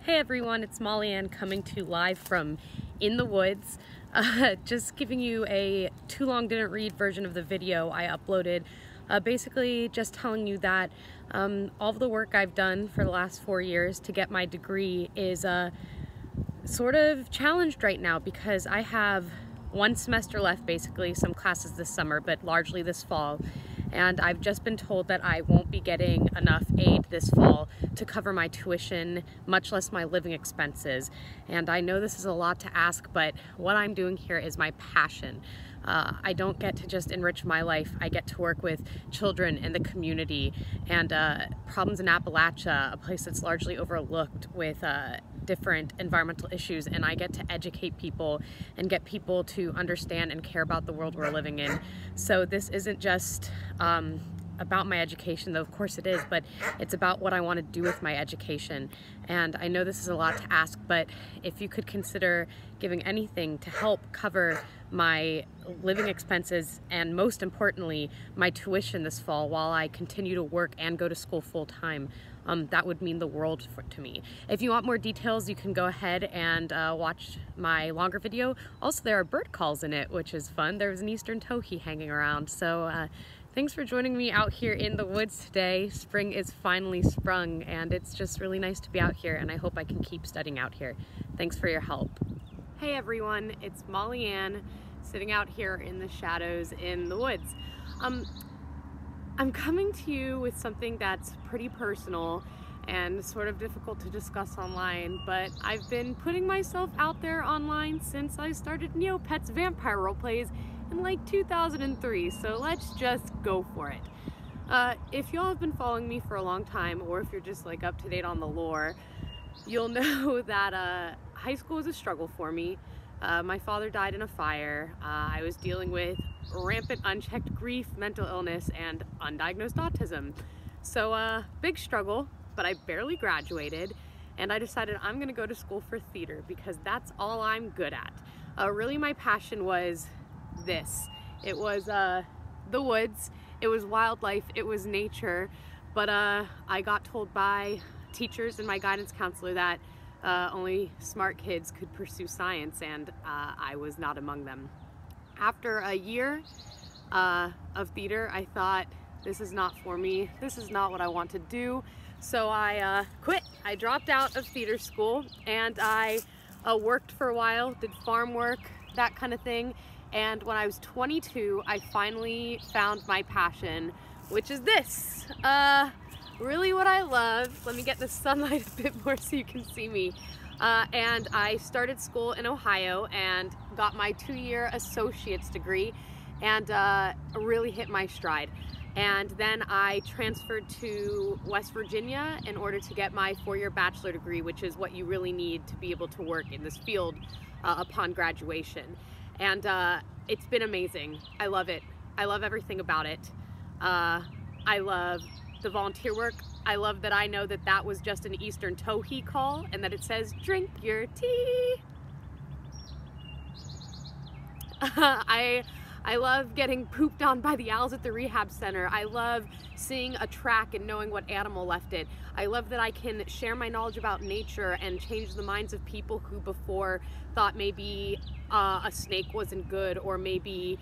Hey everyone, it's Molly Ann coming to you live from In the Woods. Just giving you a too long didn't read version of the video I uploaded. Basically just telling you that all of the work I've done for the last 4 years to get my degree is sort of challenged right now because I have one semester left, basically, some classes this summer, but largely this fall. And I've just been told that I won't be getting enough aid this fall to cover my tuition, much less my living expenses. And I know this is a lot to ask, but what I'm doing here is my passion. I don't get to just enrich my life. I get to work with children in the community and problems in Appalachia, a place that's largely overlooked with different environmental issues, and I get to educate people and get people to understand and care about the world we're living in. So this isn't just about my education, though of course it is, but it's about what I want to do with my education. And I know this is a lot to ask, but if you could consider giving anything to help cover my living expenses and, most importantly, my tuition this fall while I continue to work and go to school full-time, that would mean the world to me. If you want more details, you can go ahead and watch my longer video. Also, there are bird calls in it, which is fun. There was an eastern towhee hanging around. So thanks for joining me out here in the woods today. Spring is finally sprung, and it's just really nice to be out here, and I hope I can keep studying out here. Thanks for your help. Hey everyone, it's Molly Ann sitting out here in the shadows in the woods. I'm coming to you with something that's pretty personal and sort of difficult to discuss online, but I've been putting myself out there online since I started Neopets vampire roleplays in like 2003, so let's just go for it. If y'all have been following me for a long time, or if you're just like up to date on the lore, you'll know that high school was a struggle for me. My father died in a fire. I was dealing with rampant unchecked grief, mental illness, and undiagnosed autism. So big struggle, but I barely graduated, and I decided I'm gonna go to school for theater because that's all I'm good at. Really my passion was this. It was the woods, it was wildlife, it was nature, but I got told by teachers and my guidance counselor that only smart kids could pursue science, and I was not among them. After a year of theater, I thought, this is not for me, this is not what I want to do, so I quit. I dropped out of theater school, and I worked for a while, did farm work, that kind of thing, and when I was 22, I finally found my passion, which is this. Really what I love. Let me get the sunlight a bit more so you can see me. And I started school in Ohio and got my 2-year associate's degree and really hit my stride. And then I transferred to West Virginia in order to get my 4-year bachelor degree, which is what you really need to be able to work in this field upon graduation. And it's been amazing. I love it. I love everything about it. I love the volunteer work. I love that I know that that was just an eastern towhee call and that it says, drink your tea. I love getting pooped on by the owls at the rehab center. I love seeing a track and knowing what animal left it. I love that I can share my knowledge about nature and change the minds of people who before thought maybe a snake wasn't good, or maybe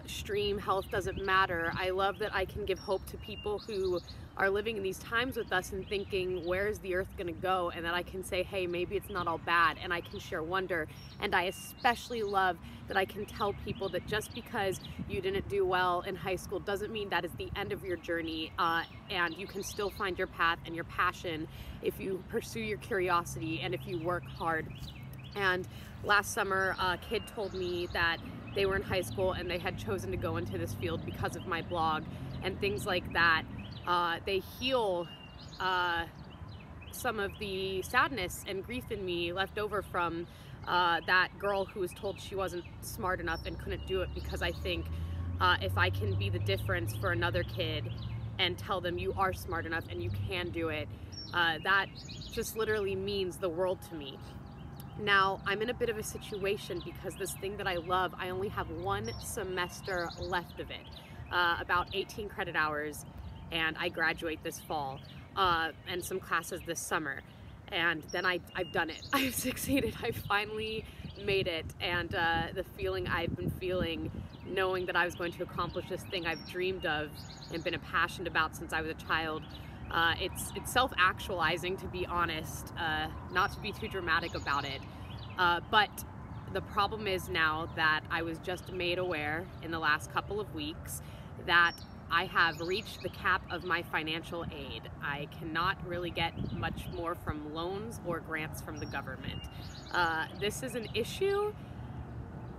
stream health doesn't matter. I love that I can give hope to people who are living in these times with us and thinking, where's the earth gonna go? And that I can say, hey, maybe it's not all bad, and I can share wonder. And I especially love that I can tell people that just because you didn't do well in high school doesn't mean that is the end of your journey, and you can still find your path and your passion if you pursue your curiosity and if you work hard. And last summer, a kid told me that they were in high school and they had chosen to go into this field because of my blog and things like that. They heal some of the sadness and grief in me left over from that girl who was told she wasn't smart enough and couldn't do it, because I think if I can be the difference for another kid and tell them you are smart enough and you can do it, that just literally means the world to me. Now, I'm in a bit of a situation because this thing that I love, I only have 1 semester left of it, about 18 credit hours, and I graduate this fall, and some classes this summer. And then I've done it. I've succeeded. I finally made it. And the feeling I've been feeling, knowing that I was going to accomplish this thing I've dreamed of and been passionate about since I was a child, it's self-actualizing, to be honest, not to be too dramatic about it. But the problem is now that I was just made aware in the last couple of weeks that I have reached the cap of my financial aid. I cannot really get much more from loans or grants from the government. This is an issue,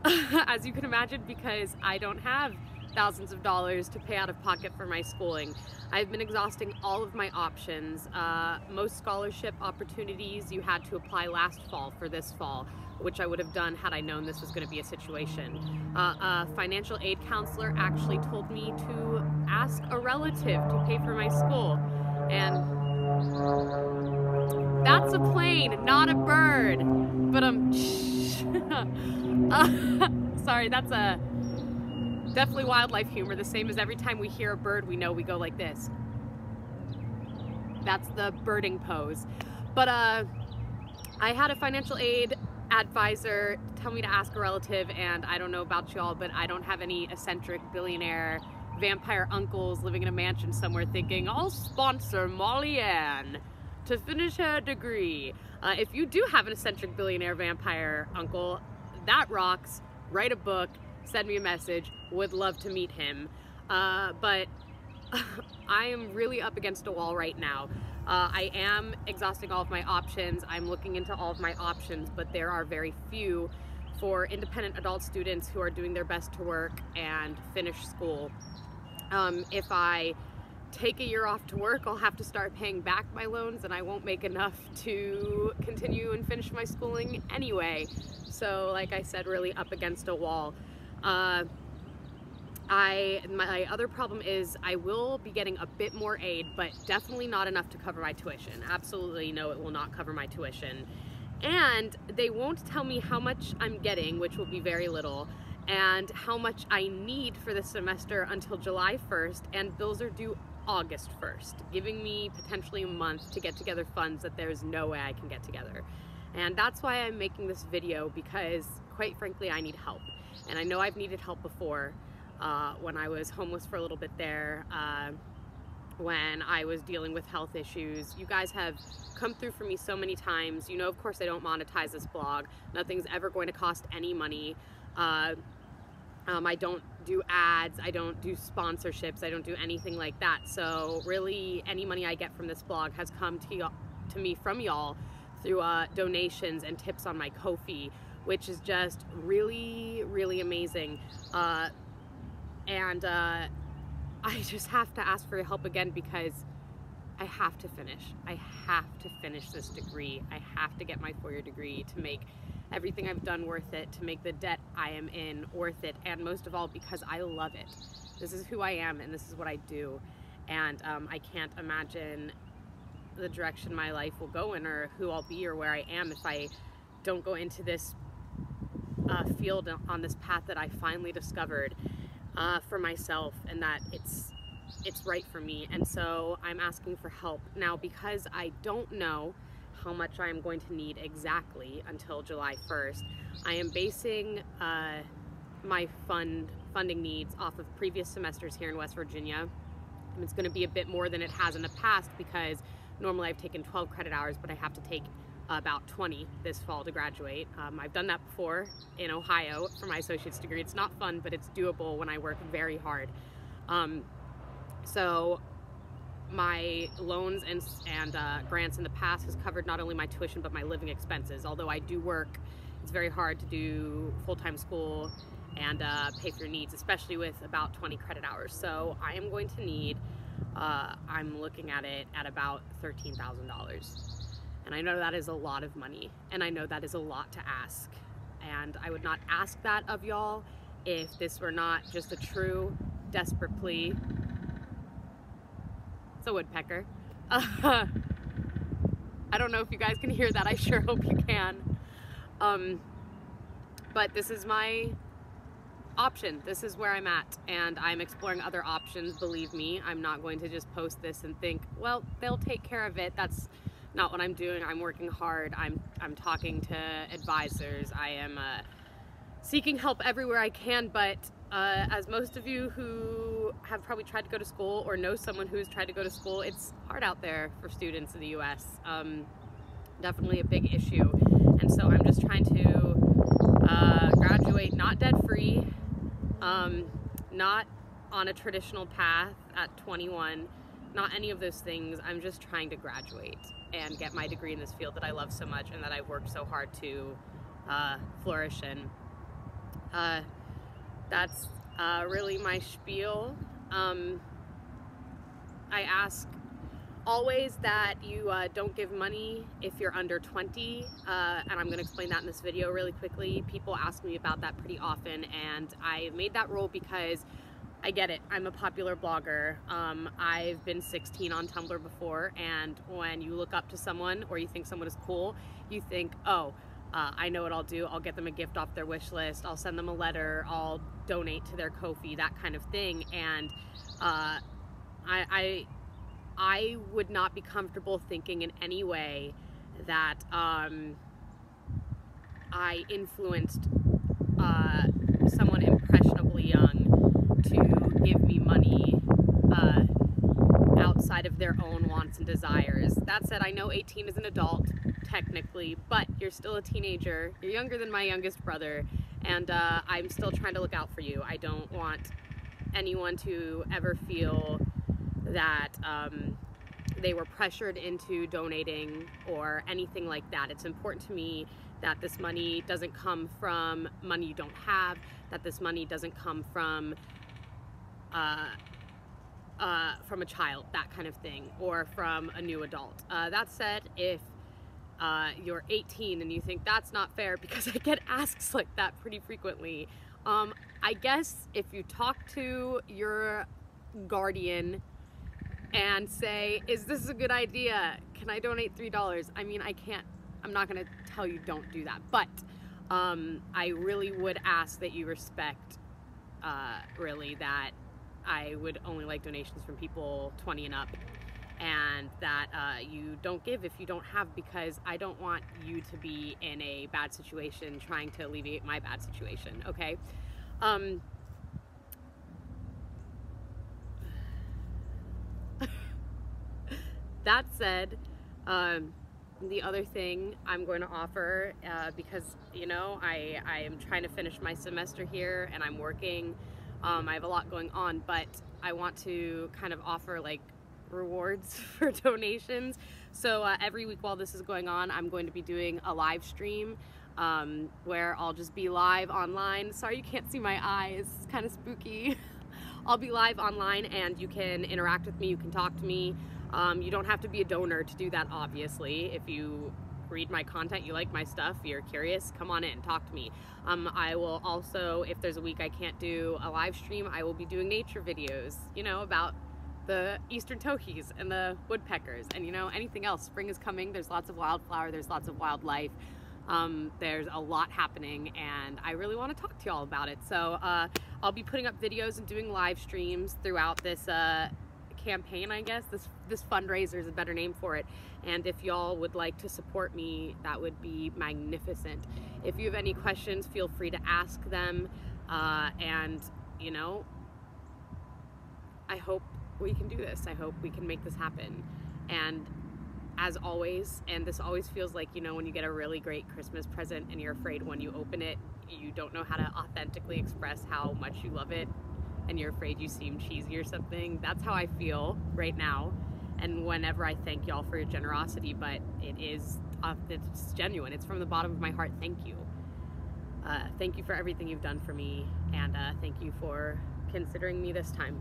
as you can imagine, because I don't have thousands of dollars to pay out of pocket for my schooling. I've been exhausting all of my options. Most scholarship opportunities you had to apply last fall for this fall, which I would have done had I known this was going to be a situation. A financial aid counselor actually told me to ask a relative to pay for my school. And that's a plane, not a bird. But sorry, that's a definitely wildlife humor, the same as every time we hear a bird, we know we go like this. That's the birding pose. But I had a financial aid advisor tell me to ask a relative, and I don't know about y'all, but I don't have any eccentric billionaire vampire uncles living in a mansion somewhere thinking, I'll sponsor Molly Ann to finish her degree. If you do have an eccentric billionaire vampire uncle, that rocks. Write a book, send me a message, would love to meet him. But I am really up against a wall right now. I am exhausting all of my options. I'm looking into all of my options, but there are very few for independent adult students who are doing their best to work and finish school. If I take a year off to work, I'll have to start paying back my loans, and I won't make enough to continue and finish my schooling anyway. So like I said, really up against a wall. My other problem is I will be getting a bit more aid, but definitely not enough to cover my tuition. Absolutely no, it will not cover my tuition. And they won't tell me how much I'm getting, which will be very little, and how much I need for this semester until July 1st, and bills are due August 1st, giving me potentially a month to get together funds that there's no way I can get together. And that's why I'm making this video, because quite frankly I need help. And I know I've needed help before, when I was homeless for a little bit there, when I was dealing with health issues. You guys have come through for me so many times. You know, of course I don't monetize this blog. Nothing's ever going to cost any money. I don't do ads, I don't do sponsorships, I don't do anything like that. So really any money I get from this blog has come to me from y'all through donations and tips on my Ko-fi, which is just really, really amazing. I just have to ask for your help again, because I have to finish. I have to finish this degree. I have to get my 4-year degree to make everything I've done worth it, to make the debt I am in worth it, and most of all because I love it. This is who I am and this is what I do, and I can't imagine the direction my life will go in, or who I'll be, or where I am if I don't go into this field on this path that I finally discovered for myself, and that it's right for me. And so I'm asking for help now, because I don't know how much I am going to need exactly until July 1st. I am basing my funding needs off of previous semesters here in West Virginia. And it's going to be a bit more than it has in the past, because normally I've taken 12 credit hours, but I have to take about 20 this fall to graduate. I've done that before in Ohio for my associate's degree. It's not fun, but it's doable when I work very hard. So my loans and grants in the past has covered not only my tuition but my living expenses. Although I do work, it's very hard to do full-time school and pay for your needs, especially with about 20 credit hours. So I am going to need, I'm looking at it at about $13,000. And I know that is a lot of money, and I know that is a lot to ask. And I would not ask that of y'all if this were not just a true, desperate plea. It's a woodpecker. I don't know if you guys can hear that. I sure hope you can. But this is my option. This is where I'm at, and I'm exploring other options. Believe me, I'm not going to just post this and think, well, they'll take care of it. That's not what I'm doing. I'm working hard. I'm talking to advisors. I am seeking help everywhere I can, but as most of you who have probably tried to go to school or know someone who's tried to go to school, it's hard out there for students in the US. Definitely a big issue. And so I'm just trying to graduate not debt-free, not on a traditional path at 21, not any of those things. I'm just trying to graduate and get my degree in this field that I love so much and that I've worked so hard to flourish in. That's really my spiel. I ask always that you don't give money if you're under 20, and I'm going to explain that in this video really quickly. People ask me about that pretty often, and I made that rule because I get it. I'm a popular blogger. I've been 16 on Tumblr before, and when you look up to someone or you think someone is cool, you think, oh, I know what I'll do. I'll get them a gift off their wish list. I'll send them a letter. I'll donate to their Ko-fi, that kind of thing. And I would not be comfortable thinking in any way that I influenced someone impressionably young to give me money outside of their own wants and desires. That said, I know 18 is an adult, technically, but you're still a teenager. You're younger than my youngest brother, and I'm still trying to look out for you. I don't want anyone to ever feel that they were pressured into donating or anything like that. It's important to me that this money doesn't come from money you don't have, that this money doesn't come from a child, that kind of thing, or from a new adult. That said, if you're 18 and you think that's not fair, because I get asks like that pretty frequently, I guess if you talk to your guardian and say, is this a good idea? Can I donate $3? I mean, I'm not gonna tell you don't do that, but I really would ask that you respect, really, that I would only like donations from people 20 and up, and that you don't give if you don't have, because I don't want you to be in a bad situation trying to alleviate my bad situation, okay? That said, the other thing I'm going to offer, because, you know, I am trying to finish my semester here and I'm working, I have a lot going on, but I want to kind of offer like rewards for donations. So every week while this is going on, I'm going to be doing a live stream where I'll just be live online. Sorry you can't see my eyes, it's kind of spooky. I'll be live online and you can interact with me, you can talk to me. You don't have to be a donor to do that, obviously. If you read my content, you like my stuff, you're curious, come on in, talk to me. I will also, if there's a week I can't do a live stream, I will be doing nature videos, you know, about the eastern towhees and the woodpeckers and, you know, anything else. Spring is coming, there's lots of wildflower, there's lots of wildlife. There's a lot happening and I really want to talk to y'all about it. So I'll be putting up videos and doing live streams throughout this campaign, I guess. This fundraiser is a better name for it, and if y'all would like to support me, that would be magnificent. If you have any questions, feel free to ask them, and, you know, I hope we can do this. I hope we can make this happen. And as always, and this always feels like, you know, when you get a really great Christmas present and you're afraid when you open it, you don't know how to authentically express how much you love it, and you're afraid you seem cheesy or something. That's how I feel right now. And whenever I thank y'all for your generosity, but it's genuine. It's from the bottom of my heart. Thank you. Thank you for everything you've done for me, and thank you for considering me this time.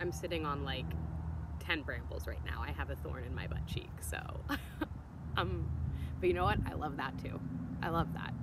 I'm sitting on like 10 brambles right now. I have a thorn in my butt cheek, so but you know what? I love that too. I love that.